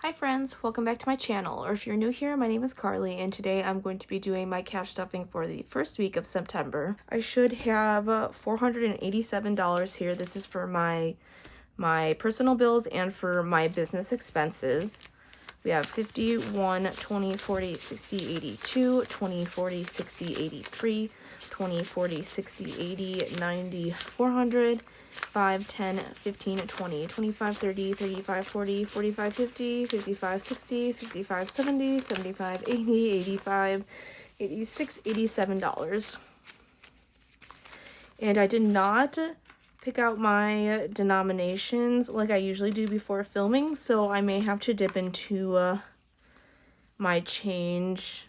Hi friends, welcome back to my channel, or if you're new here, my name is Carly, and today I'm going to be doing my cash stuffing for the first week of September. I should have $487 here. This is for my personal bills and for my business expenses. We have 50, 1, 20, 40, 60, 82, 20, 40, 60, 83, 20, 40, 60, 80, 90, 400, 5, 10, 15, 20, 25, 30, 35, 40, 45, 50, 55, 60, 65, 70, 75, 80, 85, 86, $87. And I did not pick out my denominations like I usually do before filming, so I may have to dip into my change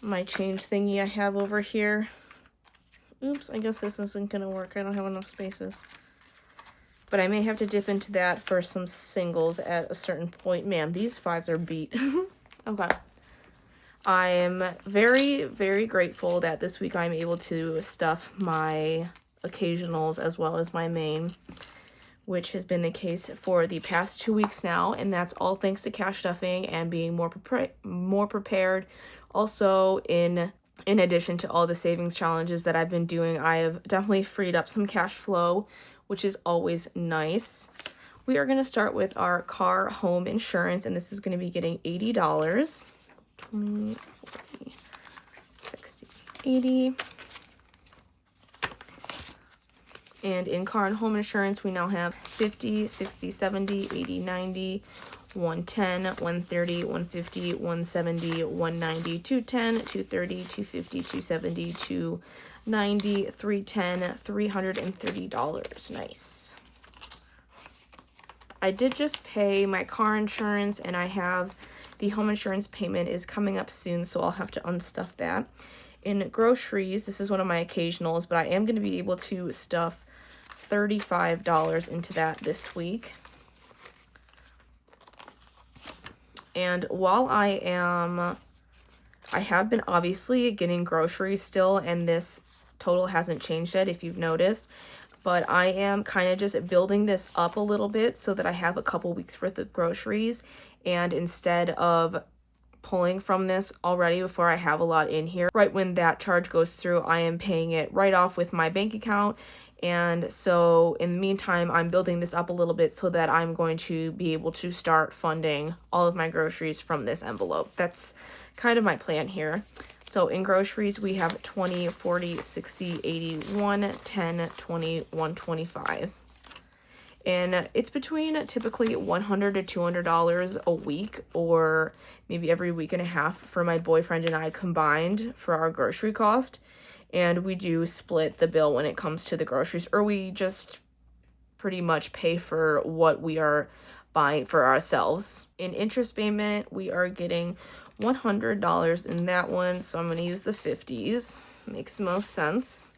thingy I have over here. Oops, I guess this isn't gonna work. I don't have enough spaces. But I may have to dip into that for some singles at a certain point. Man, these fives are beat. Okay. I am very, very grateful that this week I'm able to stuff my occasionals as well as my main, which has been the case for the past 2 weeks now, and that's all thanks to cash stuffing and being more prepared. Also, in addition to all the savings challenges that I've been doing, I have definitely freed up some cash flow, which is always nice. We are going to start with our car home insurance, and this is going to be getting $80. 20, 40, 60, 80. And in car and home insurance, we now have 50, 60, 70, 80, 90, 110, 130, 150, 170, 190, 210, 230, 250, 270, 290, 310, $330. Nice. I did just pay my car insurance, and I have the home insurance payment is coming up soon, so I'll have to unstuff that. In groceries, this is one of my occasionals, but I am going to be able to stuff $35 into that this week. And while I have been obviously getting groceries still, and this total hasn't changed yet if you've noticed, but I am kind of just building this up a little bit so that I have a couple weeks worth of groceries, and instead of pulling from this already before I have a lot in here, right when that charge goes through, I am paying it right off with my bank account. And so in the meantime, I'm building this up a little bit so that I'm going to be able to start funding all of my groceries from this envelope. That's kind of my plan here. So in groceries, we have 20, 40, 60, 80, 110, 20, 125. And it's between typically $100 to $200 a week, or maybe every week and a half for my boyfriend and I combined for our grocery cost. And we do split the bill when it comes to the groceries, or we just pretty much pay for what we are buying for ourselves. In interest payment, we are getting $100 in that one, so I'm going to use the 50s. Makes the most sense.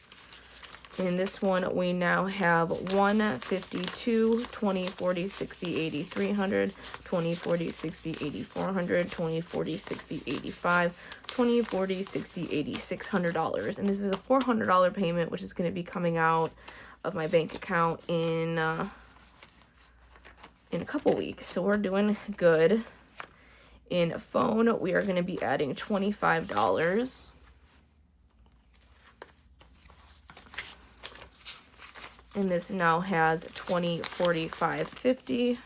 In this one, we now have 152, 20, 40, 60, 80, 300, 20, 40, 60, 80, 400, 20, 40, 60, 85, 20, 40, 60, 80, $600. And this is a $400 payment, which is going to be coming out of my bank account in a couple weeks. So we're doing good. In phone, we are going to be adding $25. And this now has 20, 45, 50.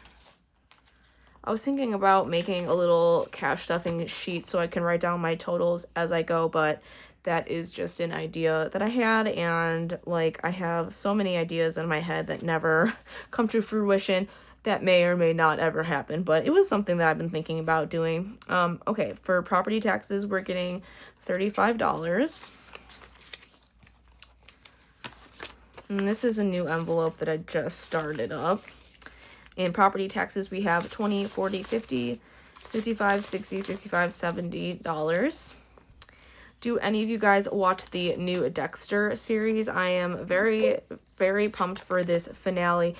I was thinking about making a little cash stuffing sheet so I can write down my totals as I go, but that is just an idea that I had, and like I have so many ideas in my head that never come to fruition that may or may not ever happen, but it was something that I've been thinking about doing. Okay, for property taxes, we're getting $35. And this is a new envelope that I just started up. In property taxes, we have 20, 40, 50, 55, 60, 65, $70. Do any of you guys watch the new Dexter series? I am very, very pumped for this finale.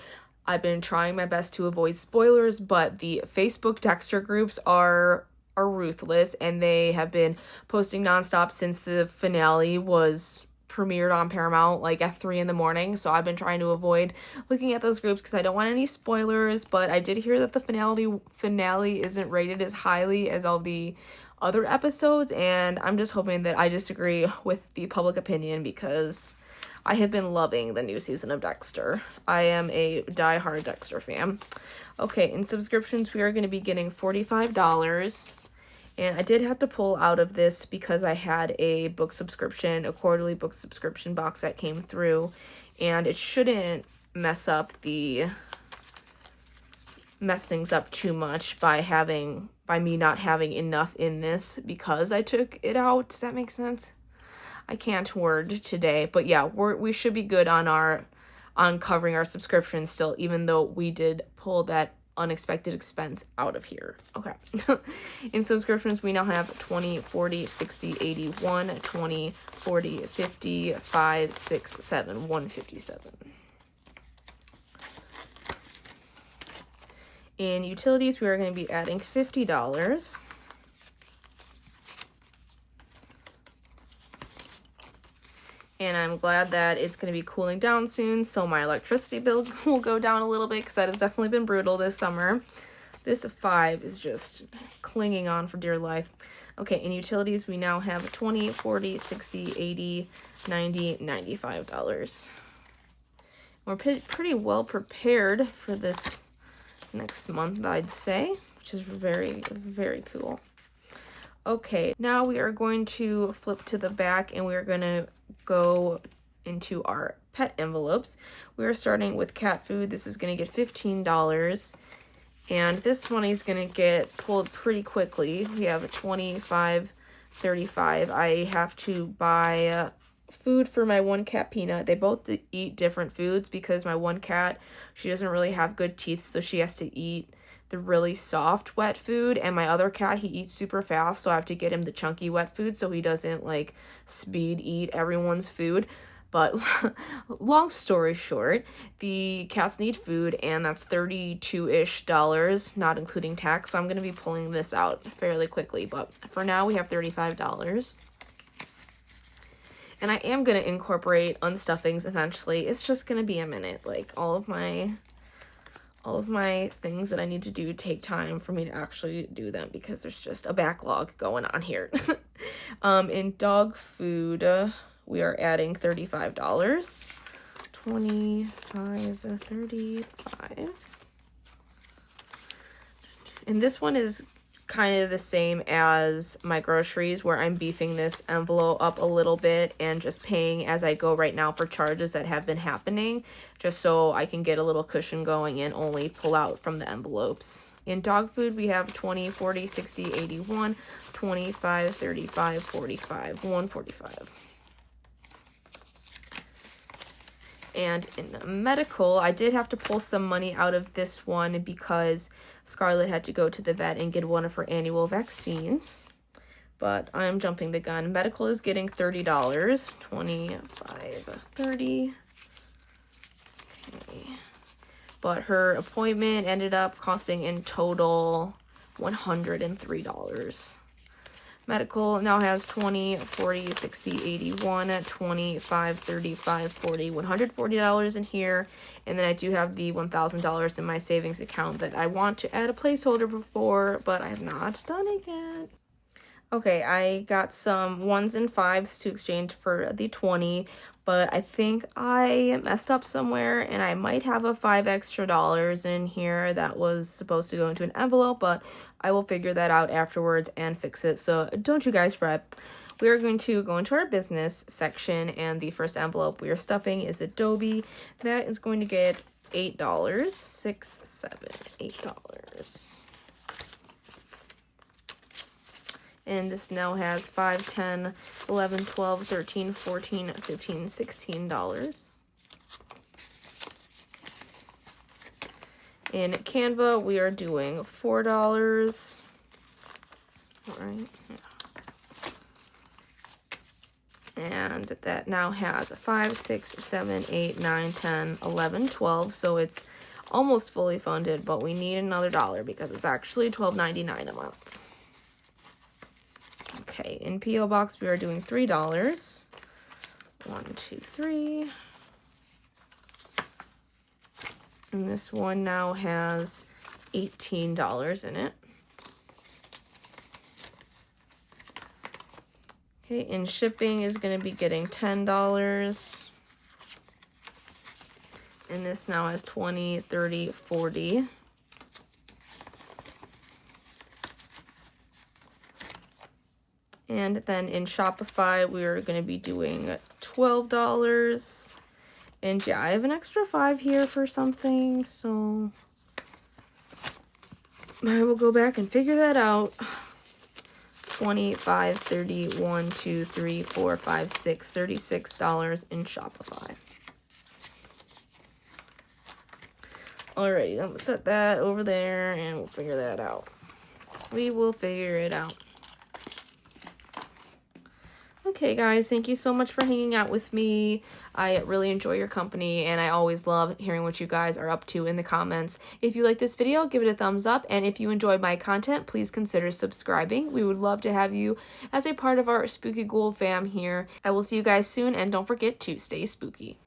I've been trying my best to avoid spoilers, but the Facebook Dexter groups are ruthless, and they have been posting nonstop since the finale was premiered on Paramount like at 3 in the morning, so I've been trying to avoid looking at those groups because I don't want any spoilers. But I did hear that the finale isn't rated as highly as all the other episodes, and I'm just hoping that I disagree with the public opinion because I have been loving the new season of Dexter. I am a diehard Dexter fan. Okay, in subscriptions, we are going to be getting $45. And I did have to pull out of this because I had a book subscription, a quarterly book subscription box that came through. And it shouldn't mess things up too much by me not having enough in this because I took it out. Does that make sense? I can't word today, but yeah, we should be good on covering our subscription still, even though we did pull that unexpected expense out of here. Okay. In subscriptions, we now have 20, 40, 60, 81, 20, 40, 50, 5, 6, 7, 157. In utilities, we are going to be adding $50. And I'm glad that it's going to be cooling down soon, so my electricity bill will go down a little bit because that has definitely been brutal this summer. This 5 is just clinging on for dear life. Okay, in utilities, we now have 20, 40, 60, 80, 90, $95. We're pretty well prepared for this next month, I'd say, which is very, very cool. Okay, now we are going to flip to the back and we are going to go into our pet envelopes. We are starting with cat food. This is going to get $15. And this money is going to get pulled pretty quickly. We have a 25, 35. I have to buy food for my one cat, Peanut. They both eat different foods because my one cat, she doesn't really have good teeth, so she has to eat the really soft wet food, and my other cat, he eats super fast, so I have to get him the chunky wet food so he doesn't like speed eat everyone's food. But long story short, the cats need food, and that's $32-ish, not including tax, so I'm going to be pulling this out fairly quickly. But for now, we have $35. And I am going to incorporate unstuffings eventually. It's just going to be a minute. Like, all of my things that I need to do take time for me to actually do them because there's just a backlog going on here. In dog food, we are adding $35. 25, 35. And this one is kind of the same as my groceries, where I'm beefing this envelope up a little bit and just paying as I go right now for charges that have been happening, just so I can get a little cushion going and only pull out from the envelopes. In dog food, we have 20, 40, 60, 81, 25, 35, 45, 145. And in medical, I did have to pull some money out of this one because Scarlett had to go to the vet and get one of her annual vaccines. But I'm jumping the gun. Medical is getting $30. 25, 30. Okay. But her appointment ended up costing in total $103. Medical now has 20, 40, 60, 81, 25, 35, 40, $140 in here. And then I do have the $1,000 in my savings account that I want to add a placeholder for, but I have not done it yet. Okay, I got some 1s and 5s to exchange for the 20, but I think I messed up somewhere and I might have a $5 extra in here that was supposed to go into an envelope, but I will figure that out afterwards and fix it, so don't you guys fret. We are going to go into our business section, and the first envelope we are stuffing is Adobe. That is going to get $8. 6, 7, $8. And this now has 5, 10, 11, 12, 13, 14, 15, $16. In Canva, we are doing $4. All right. And that now has 5, 6, 7, 8, 9, 10, 11, 12. So it's almost fully funded, but we need another $1 because it's actually $12.99 a month. Okay, in P.O. Box, we are doing $3. 1, 2, 3. And this one now has $18 in it. Okay, and shipping is going to be getting $10. And this now has 20, 30, 40. And then in Shopify, we're going to be doing $12. And yeah, I have an extra 5 here for something, so I will go back and figure that out. 25, 30, 1, 2, 3, 4, 5, 6, $36 in Shopify. Alrighty, then we'll set that over there and we'll figure that out. We will figure it out. Okay, guys, thank you so much for hanging out with me. I really enjoy your company, and I always love hearing what you guys are up to in the comments. If you like this video, give it a thumbs up, and if you enjoyed my content, please consider subscribing. We would love to have you as a part of our Spooky Ghoul fam here. I will see you guys soon, and don't forget to stay spooky.